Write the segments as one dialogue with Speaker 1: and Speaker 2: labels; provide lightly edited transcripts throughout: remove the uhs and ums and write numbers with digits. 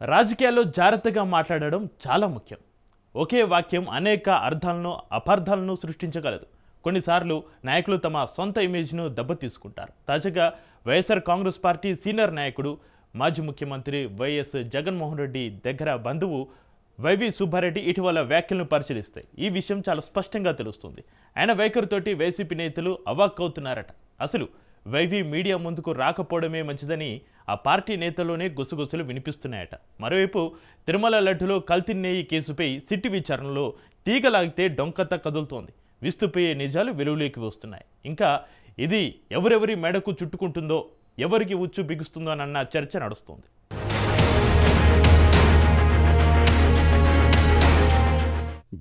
Speaker 1: రాజకీయాల్లో జాగ్రత్తగా మాట్లాడడం చాలా ముఖ్యం. ఒకే వాక్యం అనేక అర్థాలను అపార్థాలను సృష్టించగలదు. కొన్నిసార్లు నాయకులు తమ సొంత ఇమేజ్ను దెబ్బతీసుకుంటారు. తాజాగా వైఎస్ఆర్ కాంగ్రెస్ పార్టీ సీనియర్ నాయకుడు మాజీ ముఖ్యమంత్రి వైఎస్ జగన్మోహన్ రెడ్డి దగ్గర బంధువు వైవి సుబ్బారెడ్డి ఇటీవల వ్యాఖ్యలను పరిశీలిస్తాయి ఈ విషయం చాలా స్పష్టంగా తెలుస్తుంది. ఆయన వైఖరితోటి వైసీపీ నేతలు అవాక్కవుతున్నారట. అసలు వైవి మీడియా ముందుకు రాకపోవడమే మంచిదని ఆ పార్టీ నేతల్లోనే గుసగుసలు వినిపిస్తున్నాయట. మరోవైపు తిరుమల లడ్డులో కల్తీ నెయ్యి కేసుపై సిట్టి విచారణలో తీగలాగితే డొంకత కదులుతోంది. విస్తుపోయే నిజాలు వెలుగులోకి వస్తున్నాయి. ఇంకా ఇది ఎవరెవరి మెడకు చుట్టుకుంటుందో, ఎవరికి ఉచ్చు బిగుస్తుందో అన్న చర్చ నడుస్తుంది.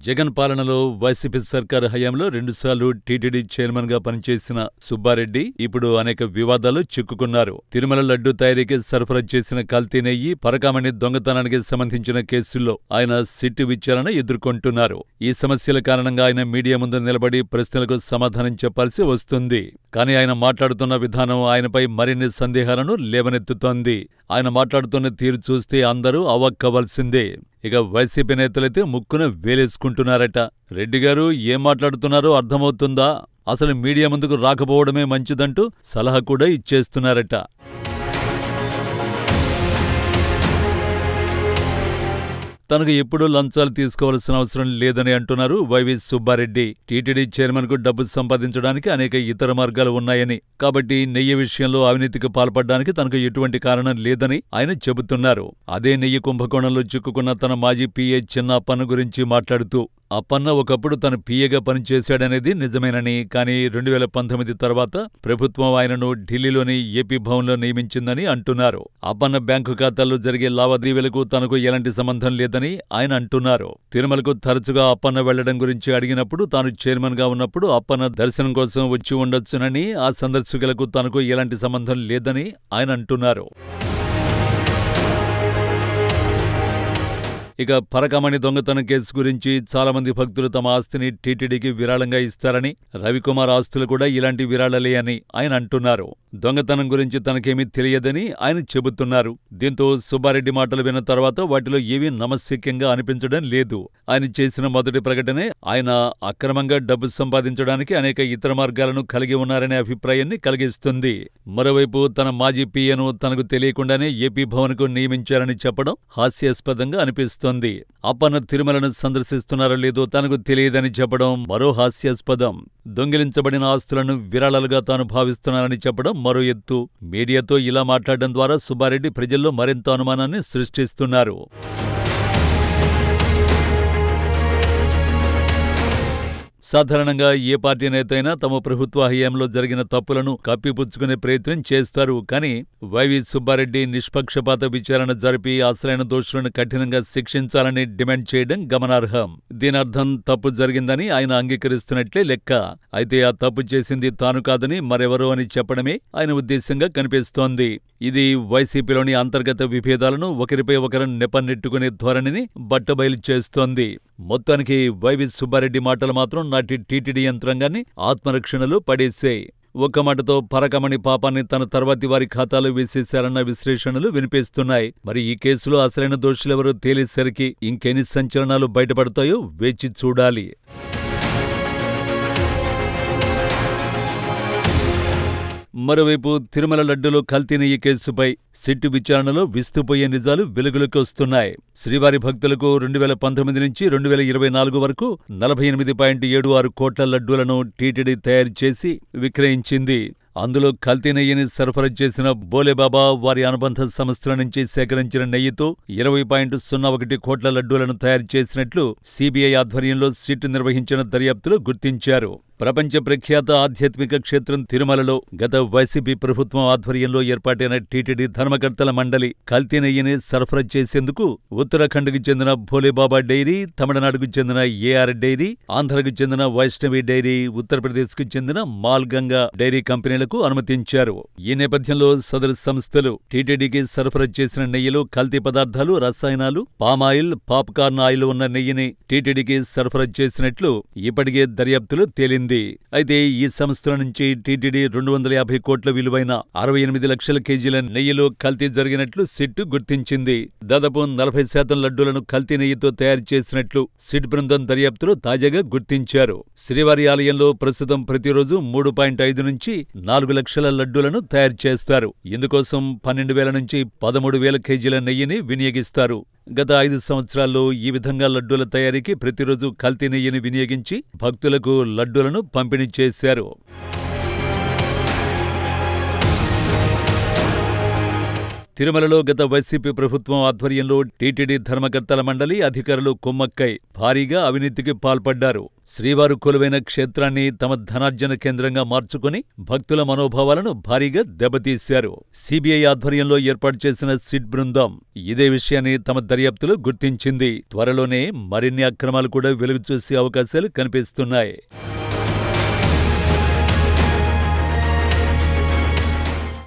Speaker 2: జగన్ పాలనలో వైసీపీ సర్కారు హయాంలో 2 సార్లు టీటీడీ చైర్మన్ గా పనిచేసిన సుబ్బారెడ్డి ఇప్పుడు అనేక వివాదాలు చిక్కుకున్నారు. తిరుమల లడ్డు తయారీకి సరఫరా చేసిన కల్తీ నెయ్యి, పరకామణి దొంగతనానికి సంబంధించిన కేసుల్లో ఆయన సిట్టు విచారణ ఎదుర్కొంటున్నారు. ఈ సమస్యల కారణంగా ఆయన మీడియా ముందు నిలబడి ప్రశ్నలకు సమాధానం చెప్పాల్సి వస్తుంది. కానీ ఆయన మాట్లాడుతున్న విధానం ఆయనపై మరిన్ని సందేహాలను లేవనెత్తుతోంది. ఆయన మాట్లాడుతున్న తీరు చూస్తే అందరూ అవాక్కవలసిందే. ఇక వైసీపీ నేతలైతే ముక్కున వేలేసుకుంటున్నారట. రెడ్డి గారు ఏం మాట్లాడుతున్నారో అర్థమవుతుందా? అసలు మీడియా ముందుకు రాకపోవడమే మంచిదంటూ సలహా కూడా ఇచ్చేస్తున్నారట. తనకు ఎప్పుడూ లంచాలు తీసుకోవాల్సిన అవసరం లేదని అంటున్నారు వైవి సుబ్బారెడ్డి. టీటీడీ చైర్మన్ కు డబ్బు సంపాదించడానికి అనేక ఇతర మార్గాలు ఉన్నాయని, కాబట్టి నెయ్యి విషయంలో అవినీతికి పాల్పడడానికి తనకు ఎటువంటి కారణం లేదని ఆయన చెబుతున్నారు. అదే నెయ్యి కుంభకోణంలో చిక్కుకున్న తన మాజీ పీఏ చిన్న అప్పన్న గురించి మాట్లాడుతూ, అప్పన్న ఒకప్పుడు తన పీఏగా పనిచేశాడనేది నిజమేనని, కానీ 2019 తర్వాత ప్రభుత్వం ఆయనను ఢిల్లీలోని ఏపీ భవన్లో నియమించిందని అంటున్నారు. అప్పన్న బ్యాంకు ఖాతాల్లో జరిగే లావాదేవీలకు తనకు ఎలాంటి సంబంధం లేదని ఆయన అంటున్నారు. తిరుమలకు తరచుగా అప్పన్న వెళ్లడం గురించి అడిగినప్పుడు తాను చైర్మన్ గా ఉన్నప్పుడు అప్పన్న దర్శనం కోసం వచ్చి ఉండొచ్చునని, ఆ సందర్శకులకు తనకు ఎలాంటి సంబంధం లేదని ఆయన అంటున్నారు. ఇక పరకామణి దొంగతనం కేసు గురించి చాలామంది భక్తులు తమ ఆస్తిని టీటీడీకి విరాళంగా ఇస్తారని, రవికుమార్ ఆస్తులు కూడా ఇలాంటి విరాళాలే అని ఆయన అంటున్నారు. దొంగతనం గురించి తనకేమీ తెలియదని ఆయన చెబుతున్నారు. దీంతో సుబ్బారెడ్డి మాటలు విన్న తర్వాత వాటిలో ఏవీ నమస్సిక్యంగా అనిపించడం లేదు. ఆయన చేసిన మొదటి ప్రకటనే ఆయన అక్రమంగా డబ్బు సంపాదించడానికి అనేక ఇతర మార్గాలను కలిగి ఉన్నారనే అభిప్రాయాన్ని కలిగిస్తుంది. మరోవైపు తన మాజీ పీఏను తనకు తెలియకుండానే ఏపీ భవన్కు నియమించారని చెప్పడం హాస్యాస్పదంగా అనిపిస్తుంది. అప్పన్న తిరుమలను సందర్శిస్తున్నారో లేదో తనకు తెలియదని చెప్పడం మరో హాస్యాస్పదం. దొంగిలించబడిన ఆస్తులను విరాళాలుగా తాను భావిస్తున్నానని చెప్పడం మరో ఎత్తు. మీడియాతో ఇలా మాట్లాడడం ద్వారా సుబ్బారెడ్డి ప్రజల్లో మరింత అనుమానాన్ని సృష్టిస్తున్నారు. సాధారణంగా ఏ పార్టీ నేత అయినా తమ ప్రభుత్వ హయాంలో జరిగిన తప్పులను కప్పిపుచ్చుకునే ప్రయత్నం చేస్తారు. కానీ వైవి సుబ్బారెడ్డి నిష్పక్షపాత విచారణ జరిపి అసలైన దోషులను కఠినంగా శిక్షించాలని డిమాండ్ చేయడం గమనార్హం. దీనర్థం తప్పు జరిగిందని ఆయన అంగీకరిస్తున్నట్లే లెక్క. అయితే ఆ తప్పు చేసింది తాను కాదని మరెవరో అని చెప్పడమే ఆయన ఉద్దేశంగా కనిపిస్తోంది. ఇది వైసీపీలోని అంతర్గత విభేదాలను ఒకరిపై ఒకరు నెపన్నెట్టుకునే ధోరణిని బట్టబయలు చేస్తోంది. మొత్తానికి వైవి సుబ్బారెడ్డి మాటలు మాత్రం నాటి టీటీడీ యంత్రాంగాన్ని ఆత్మరక్షణలో పడేశాయి. ఒక్క మాటతో పరకామణి పాపాన్ని తన తర్వాతి వారి ఖాతాలో వేసేశారన్న విశ్లేషణలు వినిపిస్తున్నాయి. మరి ఈ కేసులో అసలైన దోషులెవరో తేలేసరికి ఇంకెన్ని సంచలనాలు బయటపడతాయో వేచి చూడాలి. మరోవైపు తిరుమల లడ్డులో కల్తీ నెయ్యి కేసుపై సిట్టు విచారణలో విస్తుపోయే నిజాలు వెలుగులోకి వస్తున్నాయి. శ్రీవారి భక్తులకు 2019 నుంచి 2024 వరకు 48.76 కోట్ల లడ్డూలను టీటీడీ తయారు చేసి విక్రయించింది. అందులో కల్తీ నెయ్యిని సరఫరా చేసిన బోలేబాబా వారి అనుబంధ సంస్థల నుంచి సేకరించిన నెయ్యితో 20.01 కోట్ల లడ్డూలను తయారు చేసినట్లు సీబీఐ ఆధ్వర్యంలో సిట్ నిర్వహించిన దర్యాప్తులో గుర్తించారు. ప్రపంచ ప్రఖ్యాత ఆధ్యాత్మిక క్షేత్రం తిరుమలలో గత వైసీపీ ప్రభుత్వం ఆధ్వర్యంలో ఏర్పాటైన టీటీడీ ధర్మకర్తల మండలి కల్తీ నెయ్యిని సరఫరా చేసేందుకు ఉత్తరాఖండ్కు చెందిన భోలేబాబా డైరీ, తమిళనాడుకు చెందిన ఏఆర్ డైరీ, ఆంధ్రకు చెందిన వైష్ణవి డైరీ, ఉత్తరప్రదేశ్కు చెందిన మాల్ గంగా డైరీ కంపెనీలకు అనుమతించారు. ఈ నేపథ్యంలో సదరు సంస్థలు టీటీడీకి సరఫరా చేసిన నెయ్యిలో కల్తీ పదార్థాలు, రసాయనాలు, పామాయిల్, పాప్కార్న్ ఆయిల్ ఉన్న నెయ్యిని టీటీడీకి సరఫరా చేసినట్లు ఇప్పటికే దర్యాప్తులో తేలింది. తేలింది. అయితే ఈ సంస్థల నుంచి టీటీడీ 250 కోట్ల విలువైన 68 లక్షల కేజీల నెయ్యిలో కల్తీ జరిగినట్లు సిట్ గుర్తించింది. దాదాపు 40% లడ్డూలను కల్తీ నెయ్యితో తయారు చేసినట్లు సిట్ బృందం దర్యాప్తులో తాజాగా గుర్తించారు. శ్రీవారి ఆలయంలో ప్రస్తుతం ప్రతిరోజు 3.5 నుంచి 4 లక్షల లడ్డూలను తయారు చేస్తారు. ఇందుకోసం 12,000 నుంచి 13,000 కేజీల నెయ్యిని వినియోగిస్తారు. గత 5 సంవత్సరాల్లో ఈ విధంగా లడ్డూల తయారీకి ప్రతిరోజు కల్తీ నెయ్యిని వినియోగించి భక్తులకు లడ్డూలను పంపిణీ చేశారు. తిరుమలలో గత వైసీపీ ప్రభుత్వం ఆధ్వర్యంలో టీటీడీ ధర్మకర్తల మండలి అధికారులు కుమ్మక్కై భారీగా అవినీతికి పాల్పడ్డారు. శ్రీవారు కొలువైన క్షేత్రాన్ని తమ ధనార్జన కేంద్రంగా మార్చుకుని భక్తుల మనోభావాలను భారీగా దెబ్బతీశారు. సిబిఐ ఆధ్వర్యంలో ఏర్పాటు చేసిన సిట్ బృందం ఇదే విషయాన్ని తమ దర్యాప్తులో గుర్తించింది. త్వరలోనే మరిన్ని అక్రమాలు కూడా వెలుగుచూసే అవకాశాలు కనిపిస్తున్నాయి.